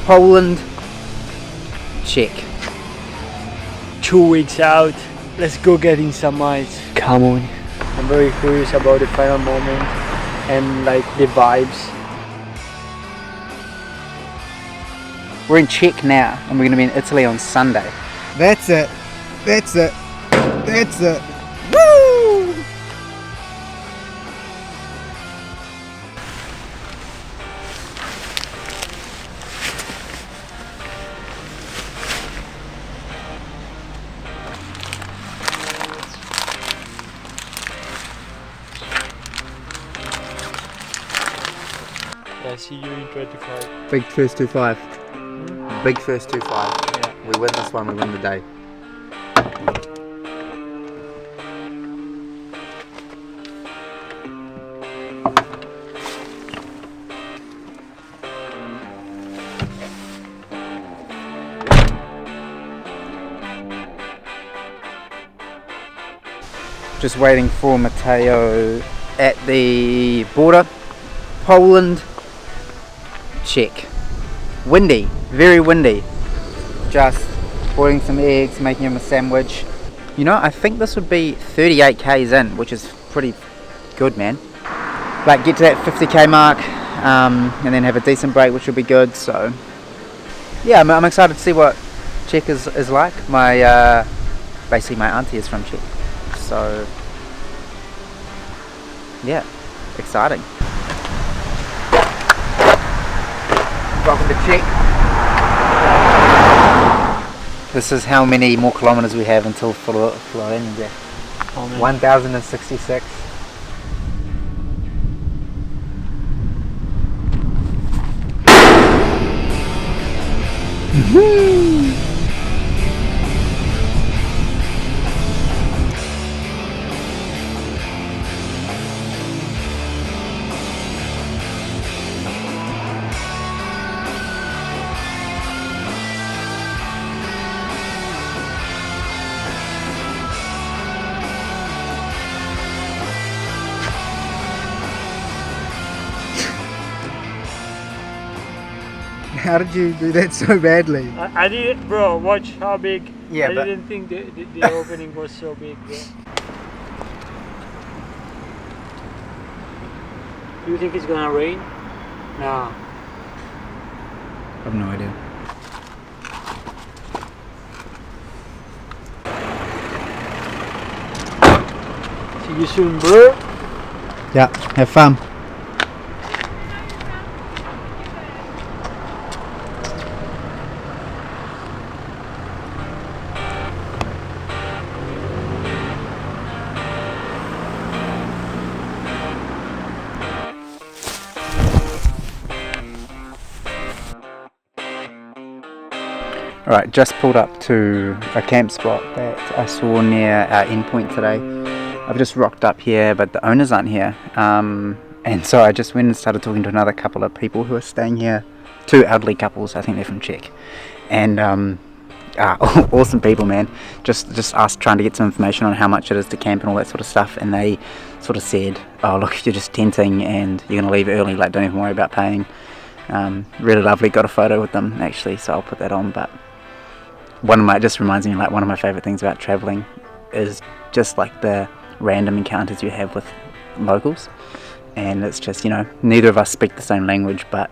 Poland, Czech. 2 weeks out. Let's go getting some miles. Come on. I'm very curious about the final moment and like the vibes. We're in Czech now, and we're going to be in Italy on Sunday. That's it. That's it. That's it. Woo! Yeah, see you in 25. Big first 2-5. Big first 2-5. Yeah. We win this one, we win the day. Just waiting for Matteo at the border. Poland, Czech. Windy, very windy. Just boiling some eggs, making him a sandwich. You know, I think this would be 38 k's in, which is pretty good, man. Like, get to that 50k mark, and then have a decent break, which will be good. So, yeah, I'm excited to see what Czech is like. My basically my auntie is from Czech, so yeah, exciting. Welcome to Czech. This is how many more kilometers we have until Florence. 1066. How did you do that so badly? I did, bro. Watch how big. Yeah, I but didn't think the opening was so big, bro. Do you think it's gonna rain? No. I have no idea. See you soon, bro. Yeah, have fun. Alright, just pulled up to a camp spot that I saw near our endpoint today. I've just rocked up here, but the owners aren't here. And so I just went and started talking to another couple of people who are staying here. 2 elderly couples, I think they're from Czech. And awesome people, man. Just asked, trying to get some information on how much it is to camp and all that sort of stuff. And they sort of said, oh look, you're just tenting and you're going to leave early, like don't even worry about paying. Really lovely, got a photo with them actually, so I'll put that on. But it just reminds me, like, one of my favourite things about travelling is just like the random encounters you have with locals. And it's just, you know, neither of us speak the same language, but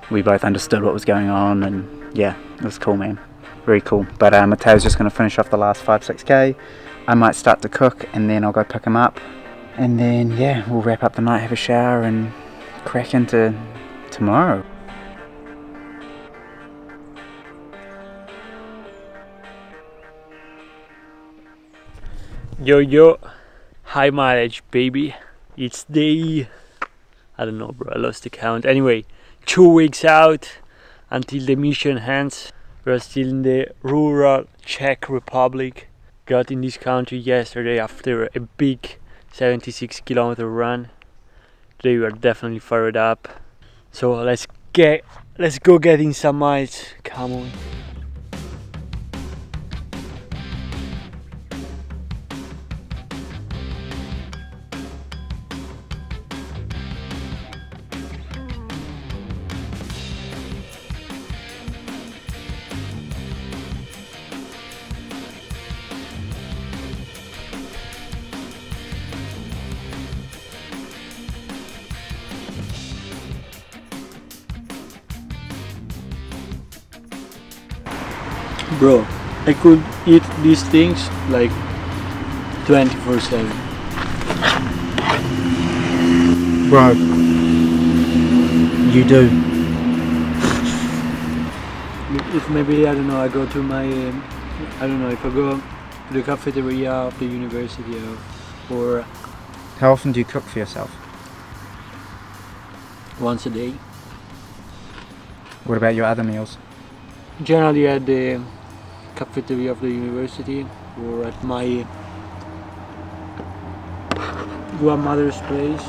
we both understood what was going on, and yeah, it was cool, man. Very cool. But Matteo's just going to finish off the last 5-6k. I might start to cook and then I'll go pick him up, and then yeah, we'll wrap up the night, have a shower and crack into tomorrow. Yo, high mileage, baby. It's day, I don't know, bro, I lost the count. Anyway, 2 weeks out until the mission ends. We're still in the rural Czech Republic. Got in this country yesterday after a big 76-kilometer run. Today we are definitely fired up. So let's go getting some miles. Come on. Bro, I could eat these things like 24/7. Bro, you do. If maybe, I don't know, I go to my, I don't know, if I go to the cafeteria of the university or How often do you cook for yourself? once a day. What about your other meals? Generally at the cafeteria of the university or at my grandmother's place.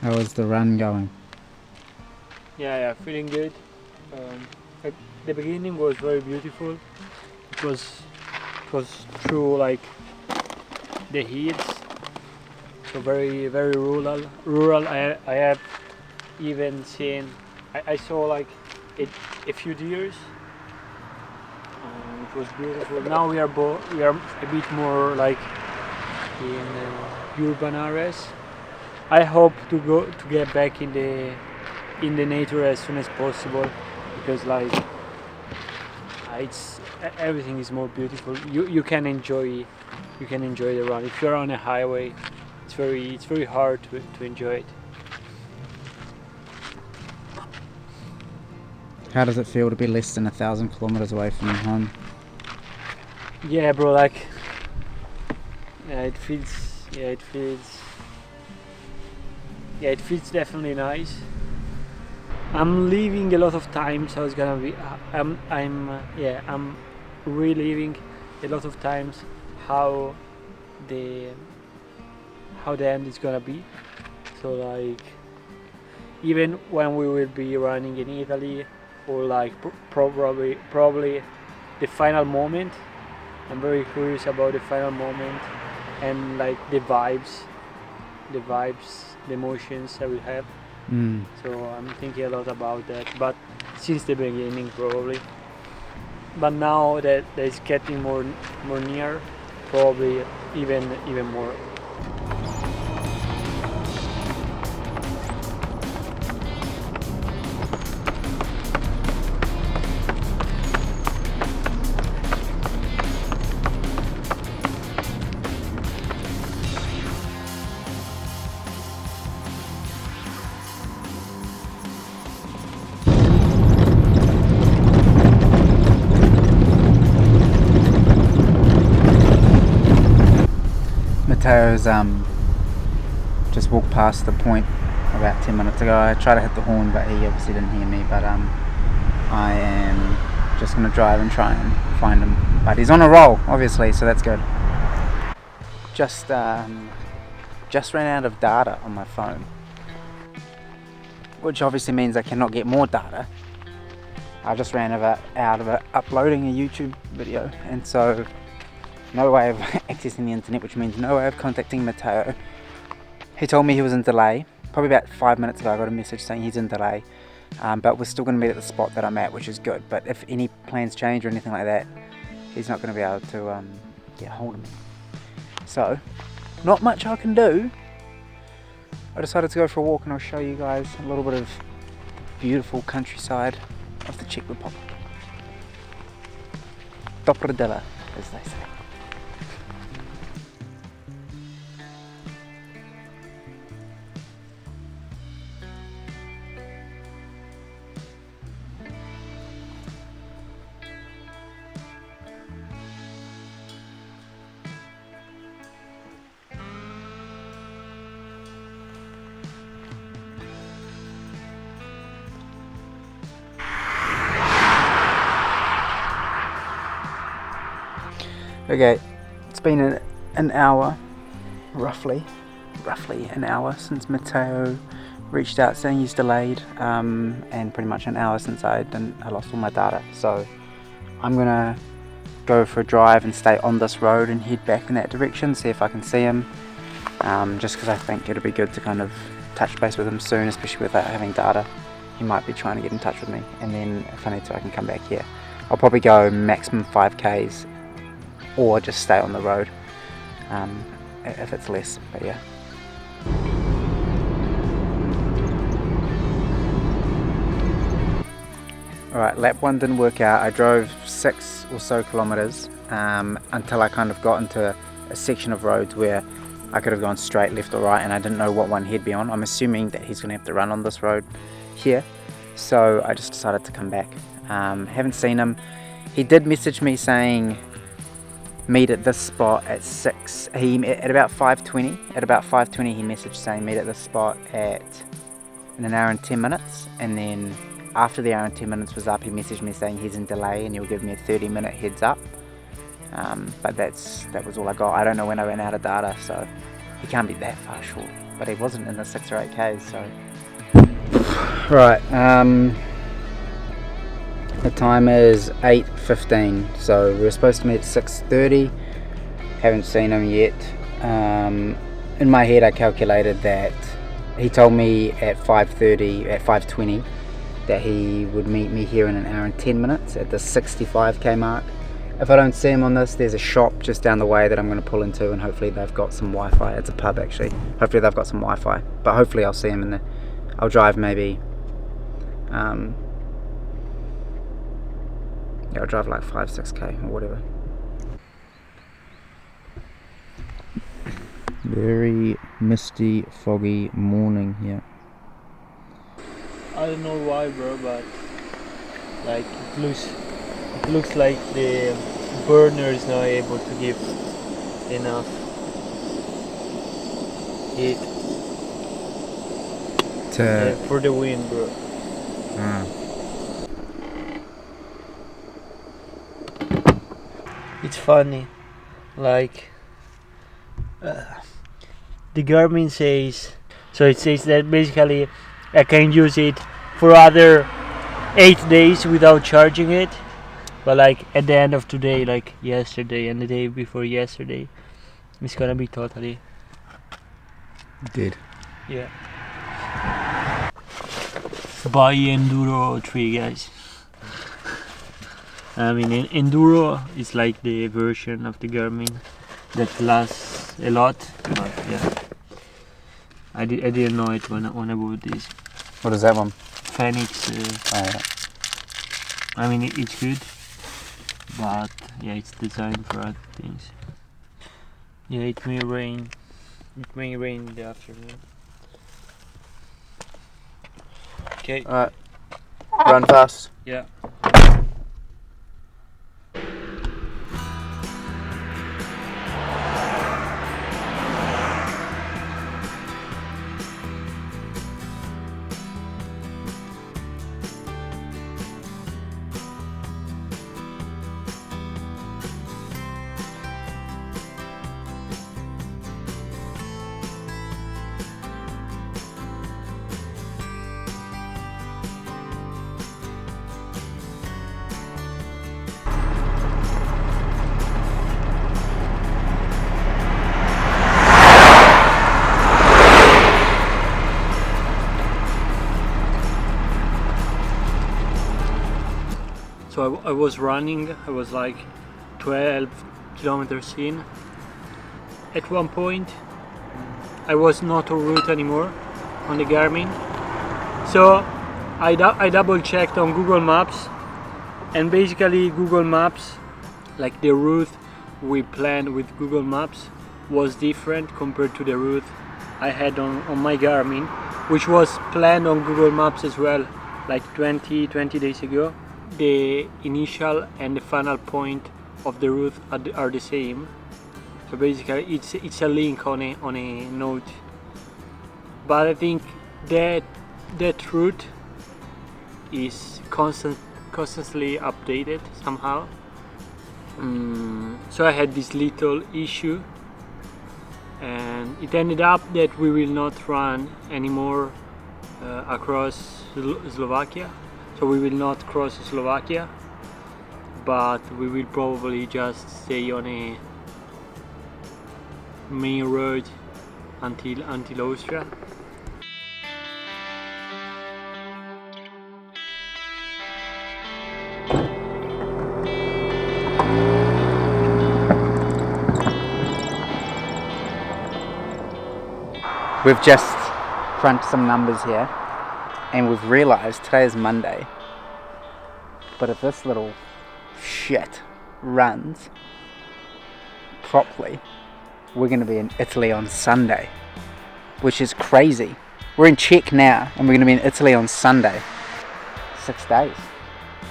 How is the run going? Yeah, feeling good. At the beginning was very beautiful. It was through like the hills, so very rural. I have even seen. I saw like a few deers. It was beautiful. Now we are a bit more like in urban areas. I hope to get back in the nature as soon as possible, because like it's everything is more beautiful. You can enjoy the run. If you're on a highway, it's very hard to enjoy it. How does it feel to be less than 1,000 kilometers away from your home? Yeah, bro. Like, it feels definitely nice. I'm leaving a lot of times. I was gonna be. I'm reliving a lot of times how the end is gonna be. So like, even when we will be running in Italy, or like probably the final moment. I'm very curious about the final moment and like the vibes, the emotions I will have. So I'm thinking a lot about that, but since the beginning probably. But now that it's getting more near, probably even more. Matteo's just walked past the point about 10 minutes ago. I tried to hit the horn, but he obviously didn't hear me. But I am just gonna drive and try and find him. But he's on a roll, obviously, so that's good. Just ran out of data on my phone, which obviously means I cannot get more data. I just ran out of it uploading a YouTube video, and so no way of accessing the internet, which means no way of contacting Matteo. He told me he was in delay. Probably about 5 minutes ago I got a message saying he's in delay, but we're still going to meet at the spot that I'm at, which is good. But if any plans change or anything like that, he's not going to be able to get hold of me. So, not much I can do. I decided to go for a walk, and I'll show you guys a little bit of the beautiful countryside of the Czech Republic. Dobrodela, as they say. Okay, it's been an hour, roughly an hour since Matteo reached out saying he's delayed, and pretty much an hour since I lost all my data. So I'm gonna go for a drive and stay on this road and head back in that direction, see if I can see him, just because I think it'll be good to kind of touch base with him soon, especially without having data. He might be trying to get in touch with me, and then if I need to I can come back here. I'll probably go maximum 5Ks or just stay on the road if it's less, but yeah. Alright, lap 1 didn't work out. I drove 6 or so kilometers until I kind of got into a section of roads where I could have gone straight, left or right, and I didn't know what one he'd be on. I'm assuming that he's going to have to run on this road here, so I just decided to come back. Haven't seen him. He did message me saying meet at this spot at 6. At about 5:20. At about 5:20 he messaged saying meet at this spot in an hour and 10 minutes, and then after the hour and 10 minutes was up, he messaged me saying he's in delay and he'll give me a 30-minute heads up. But that was all I got. I don't know when I ran out of data, so he can't be that far short. But he wasn't in the 6 or 8Ks, so. Right, the time is 8:15, so we're supposed to meet at 6:30. Haven't seen him yet. In my head I calculated that he told me at 5:20 that he would meet me here in an hour and 10 minutes at the 65k mark. If I don't see him on this, there's a shop just down the way that I'm going to pull into, and hopefully they've got some Wi-Fi. It's a pub actually. Hopefully they've got some Wi-Fi, but hopefully I'll see him in there. I'll drive maybe yeah, I'll drive like 5-6k or whatever. Very misty, foggy morning here. I don't know why, bro, but like it looks like the burner is not able to give enough heat for the wind, bro. It's funny, like the Garmin says, so it says that basically I can use it for other 8 days without charging it, but like at the end of today, like yesterday and the day before yesterday, it's gonna be totally dead. Yeah. Buy Enduro 3, guys. I mean, Enduro is like the version of the Garmin that lasts a lot, but yeah, I didn't know it when I bought this. What is that one? Phoenix. Yeah. I mean, it's good, but yeah, it's designed for other things. Yeah, it may rain. It may rain in the afternoon. Okay. Alright. Run fast. Yeah. So I was running, I was like 12 kilometers in. At one point I was not en route anymore on the Garmin. So I double checked on Google Maps, and basically Google Maps, like the route we planned with Google Maps, was different compared to the route I had on my Garmin, which was planned on Google Maps as well, like 20 days ago. The initial and the final point of the route are the same. So basically it's a link on a note. But I think that route is constantly updated somehow. So I had this little issue, and it ended up that we will not run anymore across Slovakia. So we will not cross Slovakia, but we will probably just stay on a main road until Austria. We've just crunched some numbers here, and we've realised today is Monday, But if this little shit runs properly, we're going to be in Italy on Sunday, which is crazy. We're in Czech now, and we're going to be in Italy on Sunday. 6 days,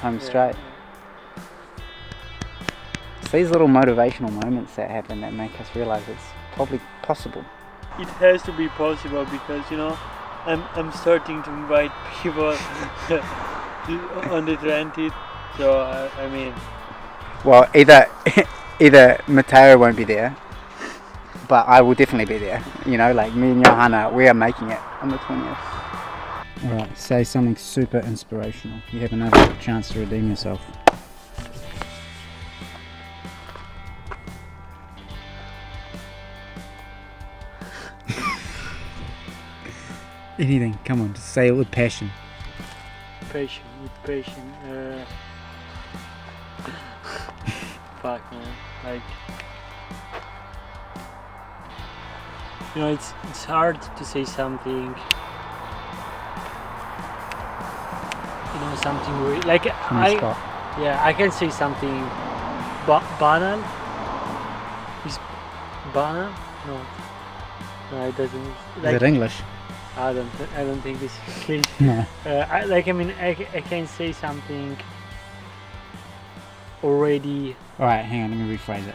home straight. It's these little motivational moments that happen that make us realise it's probably possible. It has to be possible because, you know, I'm starting to invite people on the 20th. So I mean, well, either Matteo won't be there, but I will definitely be there. You know, like me and Johanna, we are making it on the 20th. Alright, say something super inspirational. You have another chance to redeem yourself. Anything, come on, just say it with passion. Passion. Fuck, man. Like, you know, it's hard to say something. You know, something really, like I can say something banal. Is banal? No, it doesn't. Like, Is it English? I don't think it's English. No. I can say something already. Alright, hang on, let me rephrase it.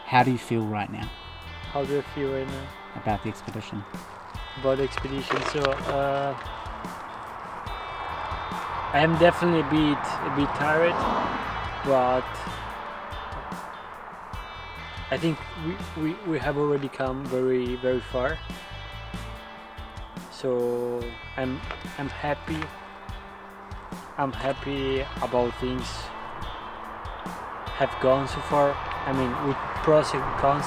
How do you feel right now How do I feel right now about the expedition? about the expedition? So I am definitely a bit tired, but I think we have already come very, very far. So I'm happy. I'm happy about things have gone so far. I mean, with pros and cons,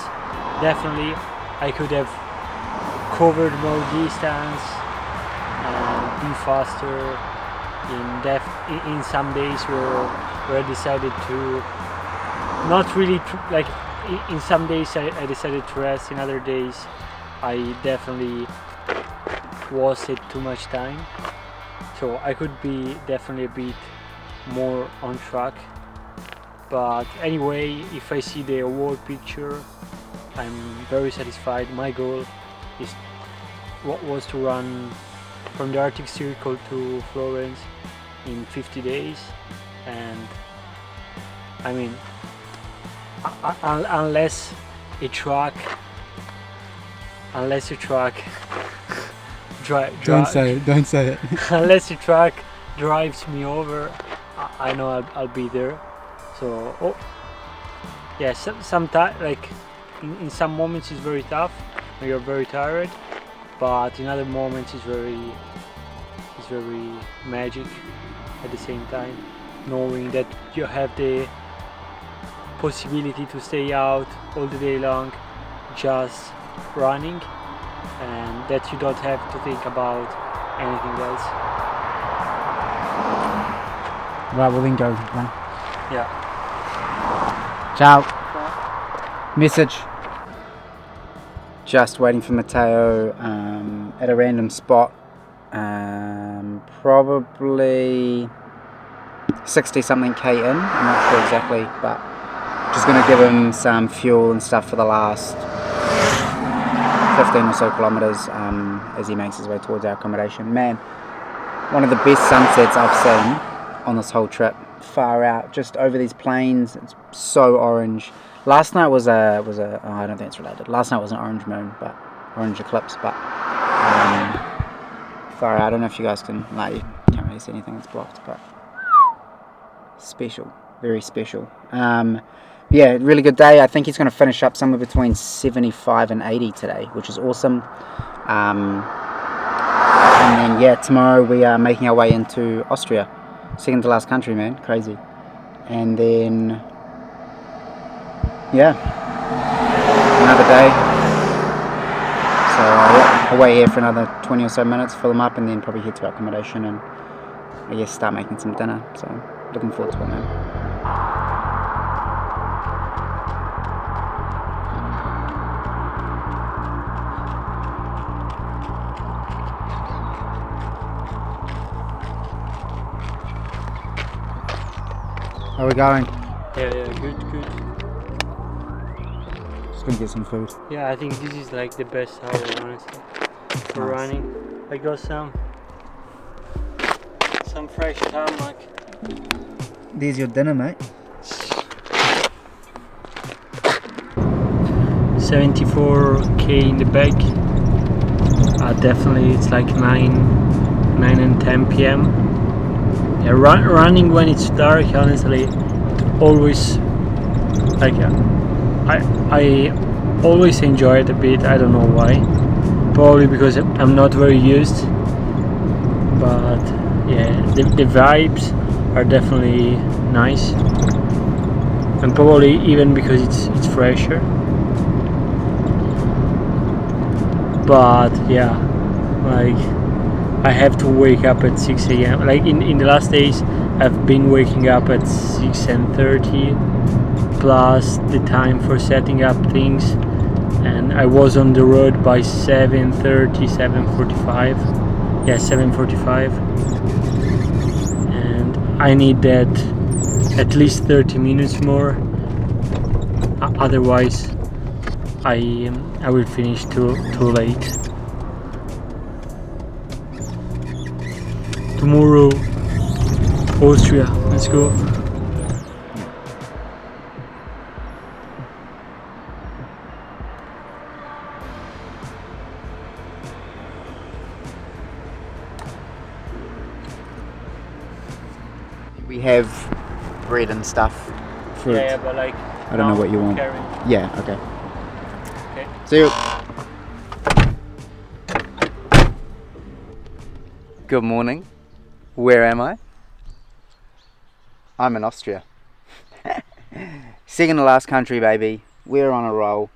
definitely I could have covered more distance and be faster in some days where I decided to not really like in some days I decided to rest. In other days I definitely wasted too much time, so I could be definitely a bit more on track. But anyway, if I see the whole picture, I'm very satisfied. My goal was to run from the Arctic Circle to Florence in 50 days, and I mean, unless a truck Don't say it. unless the truck drives me over, I know I'll be there. So yeah, sometimes like in some moments it's very tough when you're very tired, but in other moments it's very magic at the same time, knowing that you have the possibility to stay out all the day long just running, and that you don't have to think about anything else. Right, we'll then go run. Yeah. Ciao. Message. Just waiting for Matteo at a random spot. Probably 60 something K in. I'm not sure exactly, but just going to give him some fuel and stuff for the last 15 or so kilometers as he makes his way towards our accommodation. Man, one of the best sunsets I've seen on this whole trip. Far out, just over these plains. It's so orange. Last night was a oh, I don't think it's related. Last night was an orange moon, but orange eclipse. But far out. I don't know if you guys can, like, you can't really see anything that's blocked, but special, very special. Yeah, really good day. I think he's going to finish up somewhere between 75 and 80 today, which is awesome. And then yeah, tomorrow we are making our way into Austria. Second to last country, man. Crazy. And then yeah, another day. So I'll wait here for another 20 or so minutes, fill them up, and then probably head to our accommodation and I guess start making some dinner. So looking forward to it, man. How are we going? Yeah, good. Just gonna get some food. Yeah, I think this is like the best hour, honestly, for Nice. running. I got some fresh tarmac. There's your dinner, mate. 74k in the bag. Definitely, it's like 9 and 10 p.m. Yeah, running when it's dark, honestly, always like I always enjoy it a bit. I don't know why. Probably because I'm not very used. But yeah, the vibes are definitely nice, and probably even because it's fresher. But yeah, like I have to wake up at 6 a.m. Like in the last days, I've been waking up at 6 and 30, plus the time for setting up things, and I was on the road by 7:30, 7:45. Yeah, 7:45, and I need that at least 30 minutes more. Otherwise, I will finish too late. Tomorrow, Austria. Let's go. We have bread and stuff. Fruit. Yeah, but like I don't know what you want. carry. Yeah, okay. Okay. See you. Good morning. Where am I? I'm in Austria. Second to last country, baby. We're on a roll.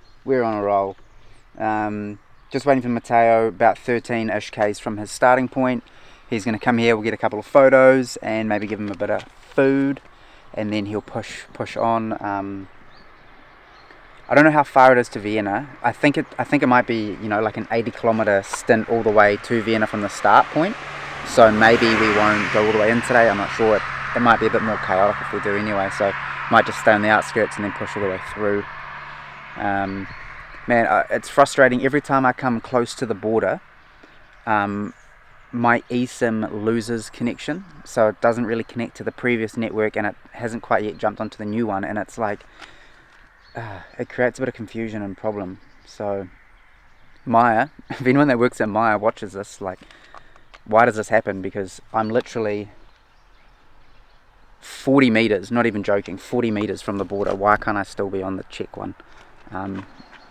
Just waiting for Matteo, about 13-ish k's from his starting point. He's going to come here, we'll get a couple of photos and maybe give him a bit of food, and then he'll push on. I don't know how far it is to Vienna. I think it might be, like an 80-kilometer stint all the way to Vienna from the start point. So maybe we won't go all the way in today. I'm not sure. It might be a bit more chaotic if we do anyway. So might just stay on the outskirts and then push all the way through. Man, it's frustrating. Every time I come close to the border, my eSIM loses connection, so it doesn't really connect to the previous network, and it hasn't quite yet jumped onto the new one, and it's like it creates a bit of confusion and problem. So Maya, if anyone that works at Maya watches this, like, why does this happen? Because I'm literally 40 meters, not even joking, 40 meters from the border. Why can't I still be on the Czech one?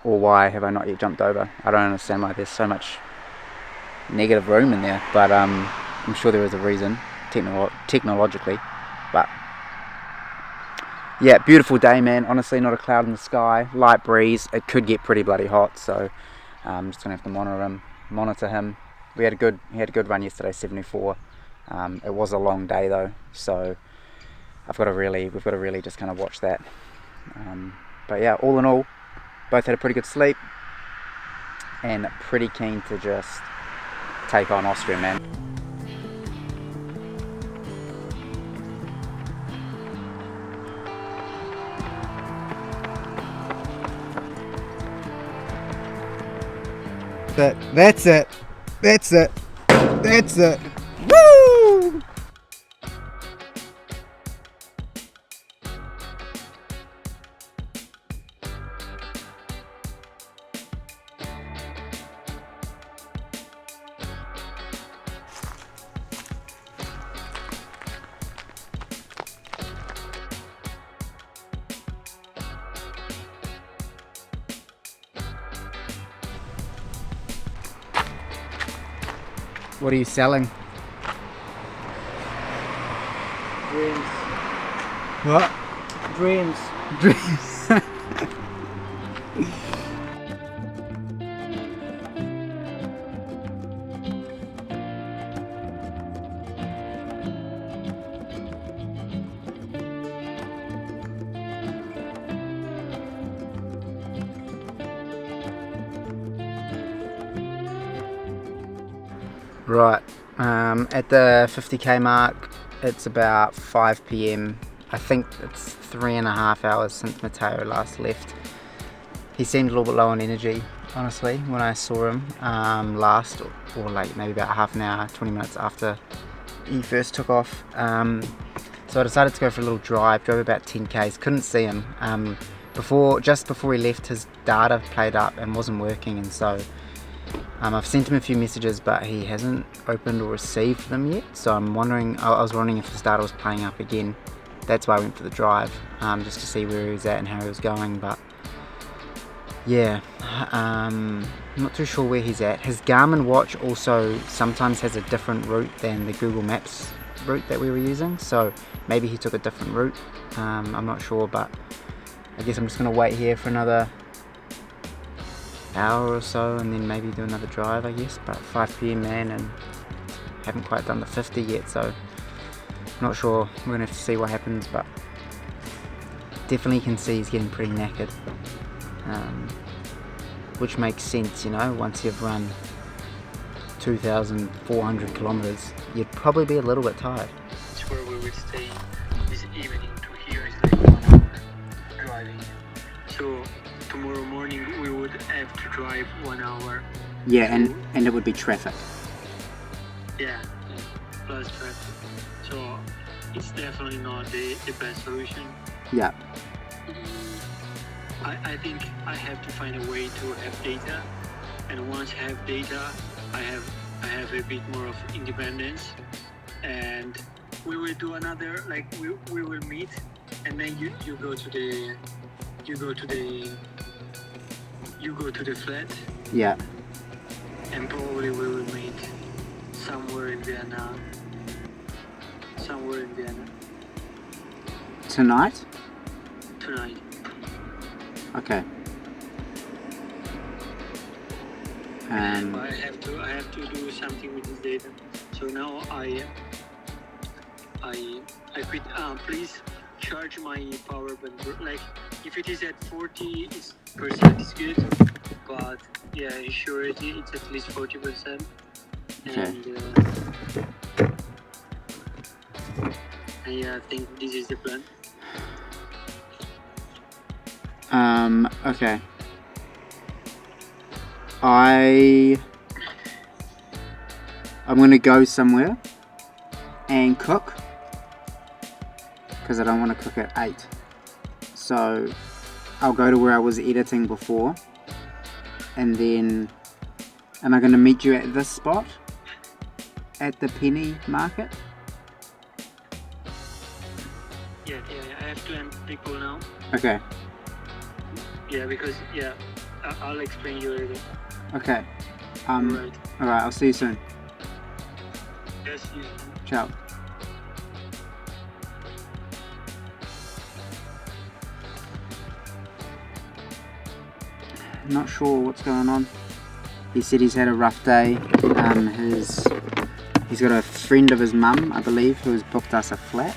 Or why have I not yet jumped over? I don't understand why there's so much negative room in there, but I'm sure there is a reason technologically. But yeah, beautiful day, man. Honestly, not a cloud in the sky, light breeze. It could get pretty bloody hot, so I'm just gonna have to monitor him. He had a good run yesterday, 74. It was a long day though, so we've got to really just kind of watch that. But yeah, all in all, both had a pretty good sleep and pretty keen to just take on Austria, man. That's it. Woo! What are you selling? Dreams. What? Dreams. Right, at the 50k mark, it's about 5 p.m. I think it's 3.5 hours since Matteo last left. He seemed a little bit low on energy, honestly, when I saw him last, or like maybe about half an hour, 20 minutes after he first took off. So I decided to go for a little drive, drove about 10 k's, couldn't see him. Just before he left, his data played up and wasn't working, and so I've sent him a few messages, but he hasn't opened or received them yet. So I was wondering if his data was playing up again. That's why I went for the drive, just to see where he was at and how he was going. But yeah, I'm not too sure where he's at. His Garmin watch also sometimes has a different route than the Google Maps route that we were using, so maybe he took a different route. I'm not sure, but I guess I'm just going to wait here for another hour or so and then maybe do another drive, I guess. But 5 p.m. man, and haven't quite done the 50 yet, so not sure. We're going to have to see what happens, but definitely can see he's getting pretty knackered, which makes sense, you know. Once you've run 2,400 kilometers, you'd probably be a little bit tired. That's where we will stay this evening. To here is like 1 hour driving. So tomorrow morning we would have to drive 1 hour. Yeah, and it would be traffic. Yeah, plus traffic. So it's definitely not the best solution. Yeah. I think I have to find a way to have data, and once I have data, I have a bit more of independence, and we will do another, like we will meet, and then you go to the flat. Yeah. And probably we will meet somewhere in Vienna. Tonight? Tonight. Okay. But I have to do something with this data. So now I quit. Please charge my power bank. Like if it is at 40%, it's good. But yeah, in surety it's at least 40%. Okay. And yeah, I think this is the plan. Okay. I'm gonna go somewhere and cook, because I don't want to cook at 8. So I'll go to where I was editing before, and then am I gonna meet you at this spot at the penny market? Yeah, I have to end the call now. Okay. Yeah, because I'll explain you later. Okay. Right. Alright, I'll see you soon. Yes, you. Ciao. Not sure what's going on. He said he's had a rough day. He's got a friend of his mum, I believe, who has booked us a flat,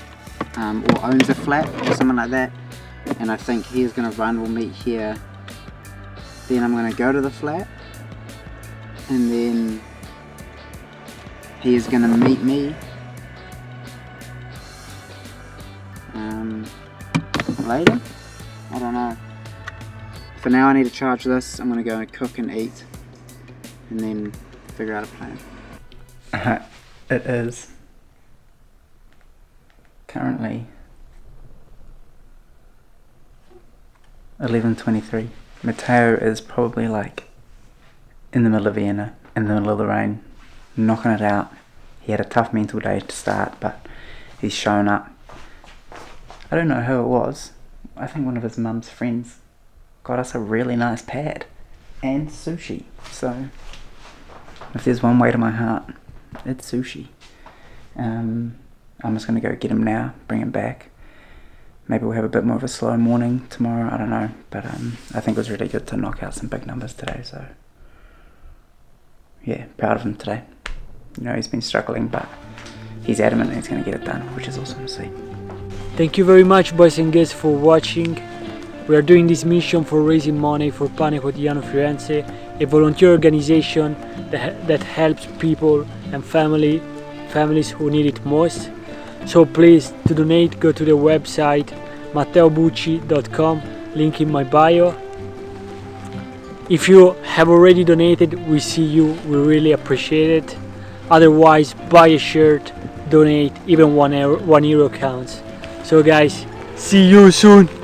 or owns a flat or something like that. And I think he's going to run. We'll meet here. Then I'm going to go to the flat, and then he is going to meet me later. I don't know. For now I need to charge this. I'm going to go and cook and eat, and then figure out a plan. It is currently 11:23. Matteo is probably like in the middle of Vienna, in the middle of the rain, knocking it out. He had a tough mental day to start, but he's shown up. I don't know who it was. I think one of his mum's friends got us a really nice pad and sushi. So if there's one way to my heart, it's sushi. I'm just going to go get him now, bring him back. Maybe we'll have a bit more of a slow morning tomorrow, I don't know. But I think it was really good to knock out some big numbers today. So yeah, proud of him today. You know, he's been struggling, but he's adamant and he's going to get it done, which is awesome to see. Thank you very much, boys and girls, for watching. We are doing this mission for raising money for Pane Quotidiano Firenze, a volunteer organization that helps people and families who need it most. So please, to donate, go to the website matteobucci.com, link in my bio. If you have already donated, we see you, we really appreciate it. Otherwise, buy a shirt, donate, even €1 counts. So guys, see you soon.